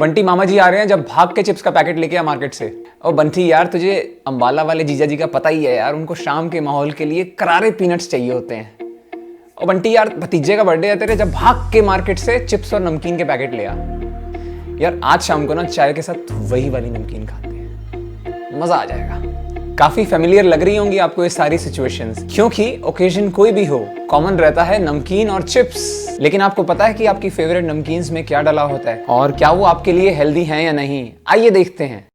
बंटी मामा जी आ रहे हैं, जब भाग के चिप्स का पैकेट लेके आ मार्केट से। और बंटी यार, तुझे अंबाला वाले जीजा जी का पता ही है यार, उनको शाम के माहौल के लिए करारे पीनट्स चाहिए होते हैं। और बंटी यार, भतीजे का बर्थडे है तेरे, जब भाग के मार्केट से चिप्स और नमकीन के पैकेट ले आ यार। आज शाम को ना चाय के साथ वही वाली नमकीन खाते हैं, मजा आ जाएगा। काफी फेमिलियर लग रही होंगी आपको ये सारी सिचुएशंस, क्योंकि ओकेजन कोई भी हो, कॉमन रहता है नमकीन और चिप्स। लेकिन आपको पता है कि आपकी फेवरेट नमकीन्स में क्या डला होता है और क्या वो आपके लिए हेल्दी हैं या नहीं? आइए देखते हैं।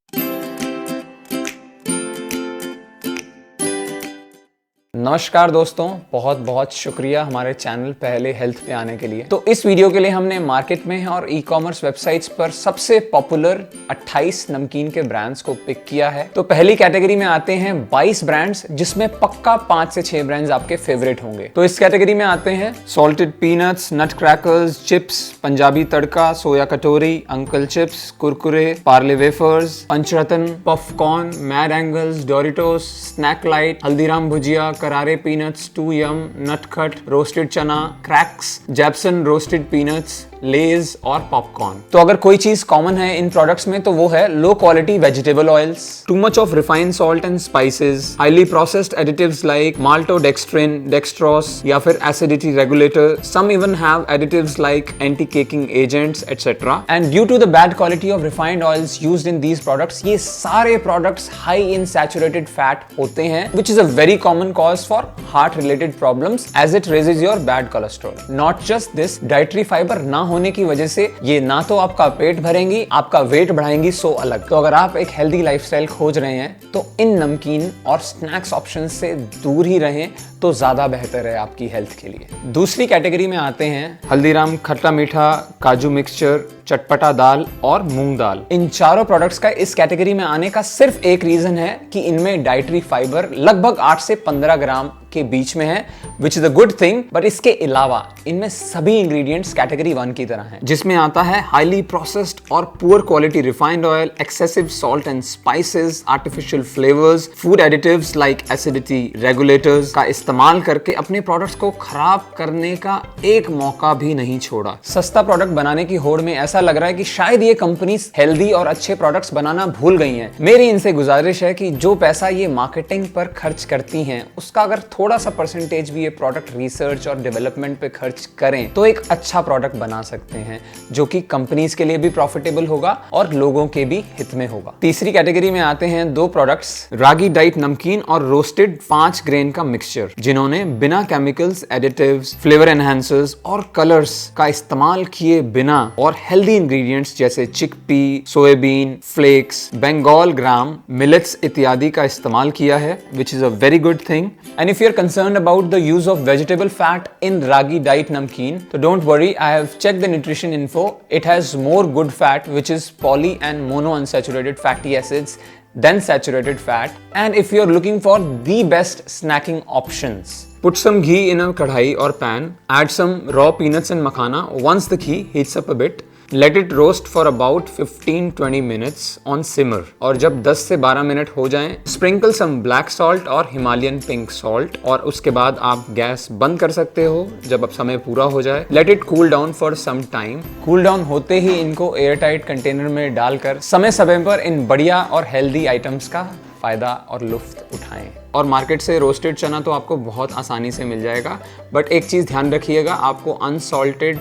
नमस्कार दोस्तों, बहुत बहुत शुक्रिया हमारे चैनल पहले हेल्थ पे आने के लिए। तो इस वीडियो के लिए हमने मार्केट में और ई कॉमर्स वेबसाइट्स पर सबसे पॉपुलर 28 नमकीन के ब्रांड्स को पिक किया है। तो पहली कैटेगरी में आते हैं 22 ब्रांड्स, जिसमें पक्का 5 से 6 ब्रांड्स आपके फेवरेट होंगे। तो इस कैटेगरी में आते हैं salted peanuts, nut crackers, chips, Punjabi tadka, soya Katori, uncle chips, Kurkure, Parle wafers, Panchratna, popcorn, mad angles, Doritos, snack light, Haldiram bhujia, Karare peanuts, too yum, Natkhat, roasted chana, crax, Jabsons roasted peanuts, Lay's और पॉपकॉर्न। तो अगर कोई चीज कॉमन है इन प्रोडक्ट्स में तो वो है low quality vegetable oils, too much of refined salt and spices, highly processed additives like maltodextrin, dextrose या फिर acidity regulator, some even have additives like anti caking agents etcetera. And due to the bad quality of refined oils used in these products, ये सारे products high in saturated fat होते हैं, which is a very common cause for heart related problems as it raises your bad cholesterol. Not just this, dietary fiber ना होने की वजह से ये ना तो आपका पेट भरेंगी, आपका वेट बढ़ाएंगी, सो अलग। तो अगर आप एक हेल्दी लाइफस्टाइल खोज रहे हैं तो इन नमकीन और स्नैक्स ऑप्शन से दूर ही रहें तो ज्यादा बेहतर है आपकी हेल्थ के लिए। दूसरी कैटेगरी में आते हैं हल्दीराम खट्टा मीठा, काजू मिक्सचर, चटपटा दाल और मूंग दाल। इन चारों प्रोडक्ट्स का इस कैटेगरी में आने का सिर्फ एक रीजन है कि इनमें डाइटरी फाइबर लगभग 8 से 15 ग्राम के बीच में है, which is a good thing, but इसके अलावा इनमें सभी इंग्रेडिएंट्स कैटेगरी 1 की तरह हैं, जिसमें आता है हाईली प्रोसेस्ड और poor quality refined oil, excessive salt and spices, artificial flavours, food additives like acidity regulators का इस्तेमाल करके अपने प्रोडक्ट्स को खराब करने का एक मौका भी नहीं छोड़ा। सस्ता प्रोडक्ट बनाने की होड़ में ऐसा लग रहा है कि शायद ये कंपनीज हेल्दी और अच्छे प्रोडक्ट्स बनाना भूल गई हैं। मेरी इनसे गुजारिश है कि जो पैसा ये मार्केटिंग पर खर्च करती हैं, उसका अगर थोड़ा सा परसेंटेज भी ये प्रोडक्ट रिसर्च और डेवलपमेंट पे खर्च करें तो एक अच्छा प्रोडक्ट बना सकते हैं, जो कि कंपनीज के लिए भी प्रॉफिटेबल होगा और लोगों के भी हित में होगा। तीसरी कैटेगरी में आते हैं 2 प्रोडक्ट्स, रागी डाइट नमकीन और रोस्टेड 5 ग्रेन का मिक्सचर, जिन्होंने बिना केमिकल्स, एडिटिव्स, फ्लेवर एनहांसर्स और कलर्स का इस्तेमाल किए बिना और हेल्दी इंग्रेडिएंट्स जैसे चिकपी, सोयाबीन, फ्लेक्स, बंगाल ग्राम, मिलेट्स इत्यादि का इस्तेमाल किया है, which is a very good thing. And if you're concerned about the use of vegetable fat in ragi diet namkeen, so don't worry, I have checked the nutrition info. It has more good fat, which is poly and monounsaturated fatty acids than saturated fat. And if you're looking for the best snacking options, put some ghee in a kadhai or pan, add some raw peanuts and makhana. Once the ghee heats up a bit, let it roast for about 15-20 minutes on simmer. और जब 10 से 12 minute हो जाएं, sprinkle some black salt और Himalayan pink salt, और उसके बाद आप गैस बंद कर सकते हो जब अब समय पूरा हो जाए। Let it cool down for some time. Cool down होते ही इनको एयर टाइट कंटेनर में डालकर समय समय पर इन बढ़िया और हेल्दी आइटम्स का फायदा और लुफ्त उठाएं। और मार्केट से रोस्टेड चना तो आपको बहुत आसानी से मिल जाएगा, बट एक चीज़ ध्यान रखिएगा, आपको अनसॉल्टेड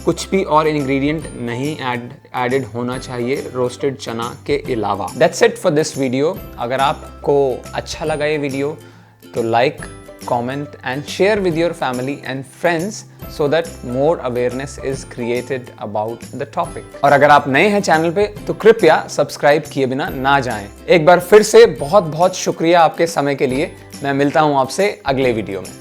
कुछ भी और इंग्रेडिएंट नहीं एडेड होना चाहिए रोस्टेड चना के अलावा। That's it for this video. अगर आपको अच्छा लगा ये वीडियो तो like, comment and share with your family and friends so that more awareness is created about the topic. और अगर आप नए हैं चैनल पे तो कृपया सब्सक्राइब किए बिना ना जाएं। एक बार फिर से बहुत बहुत शुक्रिया आपके समय के लिए। मैं मिलता हूं आपसे अगले वीडियो में।